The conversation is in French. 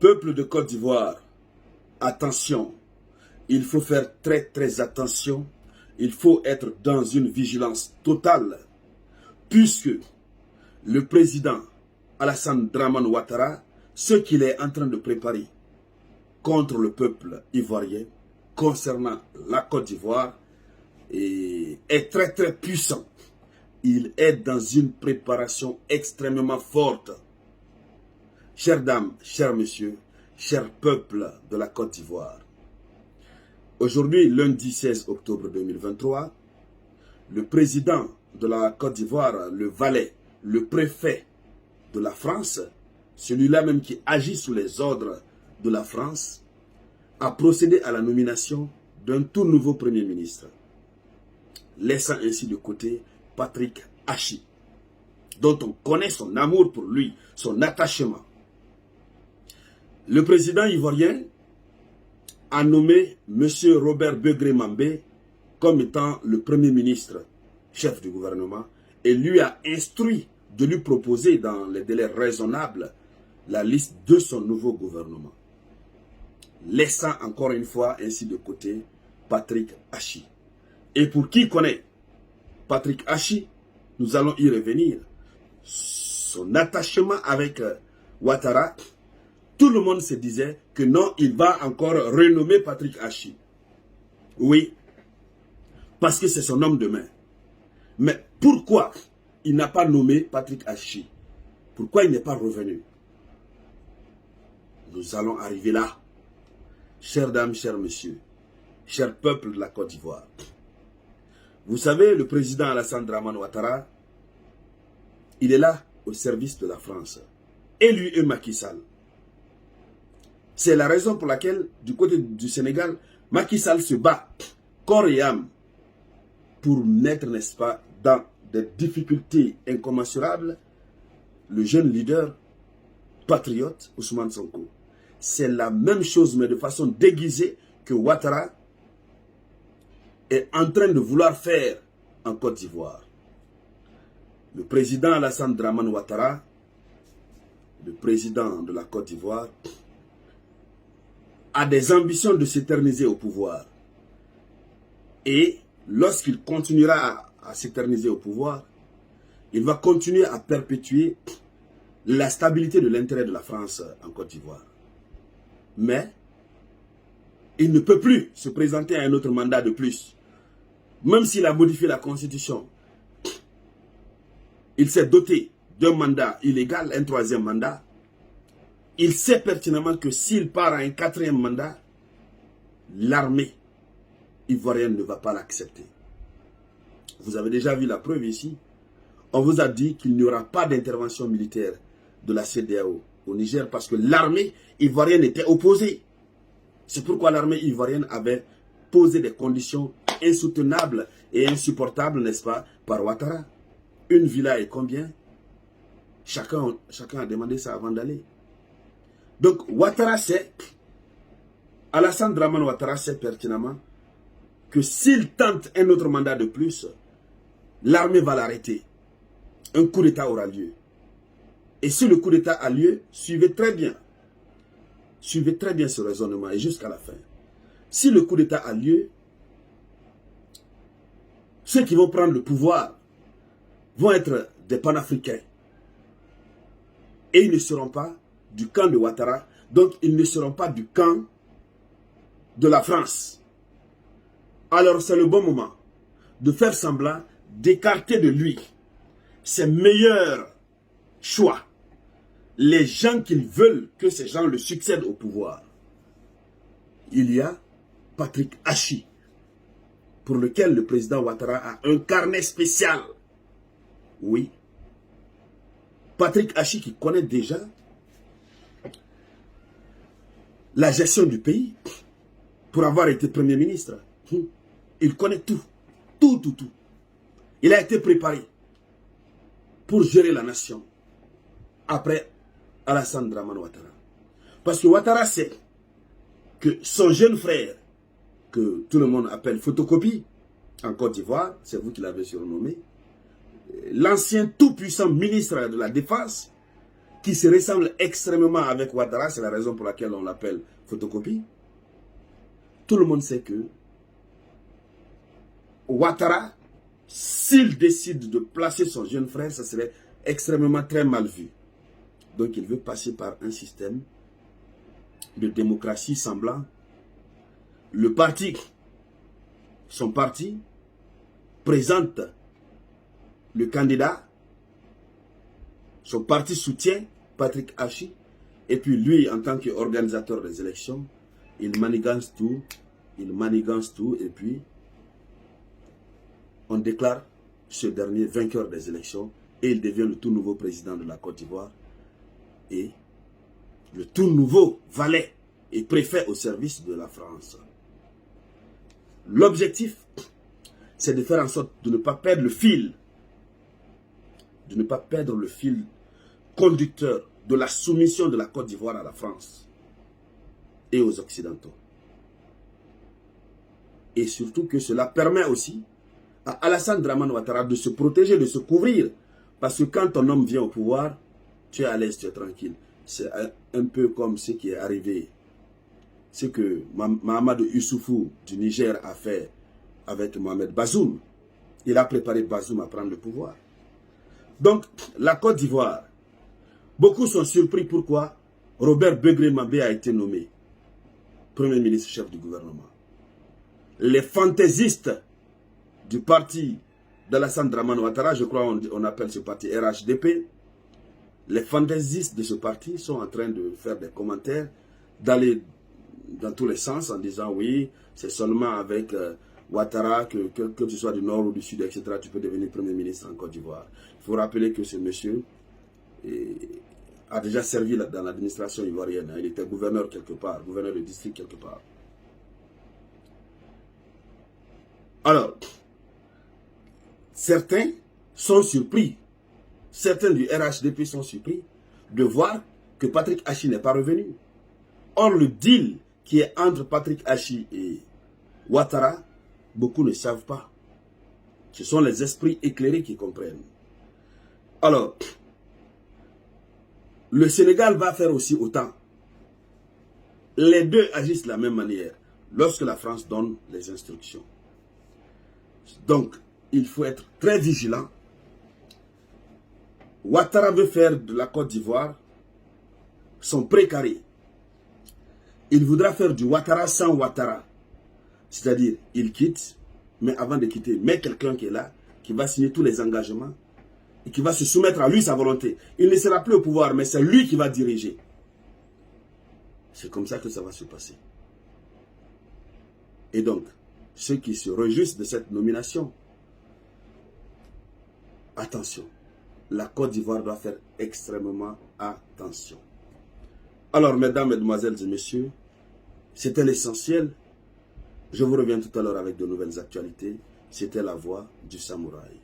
Peuple de Côte d'Ivoire, attention, il faut faire très attention, il faut être dans une vigilance totale, puisque le président Alassane Dramane Ouattara, ce qu'il est en train de préparer contre le peuple ivoirien, concernant la Côte d'Ivoire, est très puissant. Il est dans une préparation extrêmement forte. Chères dames, chers messieurs, chers peuples de la Côte d'Ivoire, aujourd'hui, lundi 16 octobre 2023, le président de la Côte d'Ivoire, le valet, le préfet de la France, celui-là même qui agit sous les ordres de la France, a procédé à la nomination d'un tout nouveau Premier ministre, laissant ainsi de côté Patrick Achi, dont on connaît son amour pour lui, son attachement. Le président ivoirien a nommé M. Robert Begré-Mambé comme étant le Premier ministre, chef du gouvernement, et lui a instruit de lui proposer dans les délais raisonnables la liste de son nouveau gouvernement, laissant encore une fois ainsi de côté Patrick Achi. Et pour qui connaît Patrick Achi, nous allons y revenir. Son attachement avec Ouattara, tout le monde se disait que non, il va encore renommer Patrick Achi. Oui, parce que c'est son homme de main. Mais pourquoi il n'a pas nommé Patrick Achi? Pourquoi il n'est pas revenu? Nous allons arriver là. Chères dames, chers messieurs, chers peuples de la Côte d'Ivoire. Vous savez, le président Alassane Dramane Ouattara, il est là au service de la France. Et lui et Macky Sall. C'est la raison pour laquelle, du côté du Sénégal, Macky Sall se bat corps et âme pour mettre, n'est-ce pas, dans des difficultés incommensurables, le jeune leader patriote Ousmane Sonko. C'est la même chose, mais de façon déguisée, que Ouattara est en train de vouloir faire en Côte d'Ivoire. Le président Alassane Dramane Ouattara, le président de la Côte d'Ivoire, a des ambitions de s'éterniser au pouvoir. Et lorsqu'il continuera à s'éterniser au pouvoir, il va continuer à perpétuer la stabilité de l'intérêt de la France en Côte d'Ivoire. Mais il ne peut plus se présenter à un autre mandat de plus. Même s'il a modifié la Constitution, il s'est doté d'un mandat illégal, un troisième mandat. Il sait pertinemment que s'il part à un quatrième mandat, l'armée ivoirienne ne va pas l'accepter. Vous avez déjà vu la preuve ici. On vous a dit qu'il n'y aura pas d'intervention militaire de la CEDEAO au Niger parce que l'armée ivoirienne était opposée. C'est pourquoi l'armée ivoirienne avait posé des conditions insoutenables et insupportables, n'est-ce pas, par Ouattara. Une villa est combien? Chacun a demandé ça avant d'aller. Donc Ouattara sait, Alassane Dramane Ouattara sait pertinemment que s'il tente un autre mandat de plus, l'armée va l'arrêter. Un coup d'État aura lieu. Et si le coup d'État a lieu, suivez très bien ce raisonnement et jusqu'à la fin. Si le coup d'État a lieu, ceux qui vont prendre le pouvoir vont être des panafricains. Et ils ne seront pas du camp de Ouattara, donc ils ne seront pas du camp de la France. Alors c'est le bon moment de faire semblant d'écarter de lui ses meilleurs choix, les gens qui veulent que ces gens le succèdent au pouvoir. Il y a Patrick Achi, pour lequel le président Ouattara a un carnet spécial. Oui. Patrick Achi qui connaît déjà la gestion du pays pour avoir été Premier ministre. Il connaît tout. Tout. Il a été préparé pour gérer la nation après Alassane Dramane Ouattara. Parce que Ouattara sait que son jeune frère, que tout le monde appelle photocopie, en Côte d'Ivoire, c'est vous qui l'avez surnommé, l'ancien tout-puissant ministre de la Défense, qui se ressemble extrêmement avec Ouattara, c'est la raison pour laquelle on l'appelle photocopie. Tout le monde sait que Ouattara, s'il décide de placer son jeune frère, ça serait extrêmement très mal vu. Donc il veut passer par un système de démocratie semblant. Le parti, son parti, présente le candidat, son parti soutient Patrick Hachi, et puis lui, en tant qu'organisateur des élections, il manigance tout, et puis on déclare ce dernier vainqueur des élections, et il devient le tout nouveau président de la Côte d'Ivoire, et le tout nouveau valet et préfet au service de la France. L'objectif, c'est de faire en sorte de ne pas perdre le fil, conducteur de la soumission de la Côte d'Ivoire à la France et aux Occidentaux. Et surtout que cela permet aussi à Alassane Dramane Ouattara de se protéger, de se couvrir. Parce que quand ton homme vient au pouvoir, tu es à l'aise, tu es tranquille. C'est un peu comme ce qui est arrivé, ce que Mahamadou Issoufou du Niger a fait avec Mohamed Bazoum. Il a préparé Bazoum à prendre le pouvoir. Donc, la Côte d'Ivoire, beaucoup sont surpris pourquoi Robert Begré-Mambé a été nommé Premier ministre chef du gouvernement. Les fantaisistes du parti d'Alassane Dramane Ouattara, je crois on appelle ce parti RHDP, les fantaisistes de ce parti sont en train de faire des commentaires, d'aller dans tous les sens en disant oui, c'est seulement avec Ouattara, que tu sois du nord ou du sud, etc., tu peux devenir Premier ministre en Côte d'Ivoire. Il faut rappeler que ce monsieur a déjà servi dans l'administration ivoirienne. Il était gouverneur quelque part, gouverneur de district quelque part. Alors, certains sont surpris, certains du RHDP sont surpris de voir que Patrick Hachi n'est pas revenu. Or, le deal qui est entre Patrick Hachi et Ouattara, beaucoup ne savent pas. Ce sont les esprits éclairés qui comprennent. Alors, le Sénégal va faire aussi autant. Les deux agissent de la même manière lorsque la France donne les instructions. Donc, il faut être très vigilant. Ouattara veut faire de la Côte d'Ivoire son précaré. Il voudra faire du Ouattara sans Ouattara. C'est-à-dire, il quitte, mais avant de quitter, met quelqu'un qui est là, qui va signer tous les engagements, et qui va se soumettre à lui sa volonté. Il ne sera plus au pouvoir, mais c'est lui qui va diriger. C'est comme ça que ça va se passer. Et donc, ceux qui se réjouissent de cette nomination, attention, la Côte d'Ivoire doit faire extrêmement attention. Alors, mesdames, mesdemoiselles et messieurs, c'était l'essentiel. Je vous reviens tout à l'heure avec de nouvelles actualités. C'était la voix du samouraï.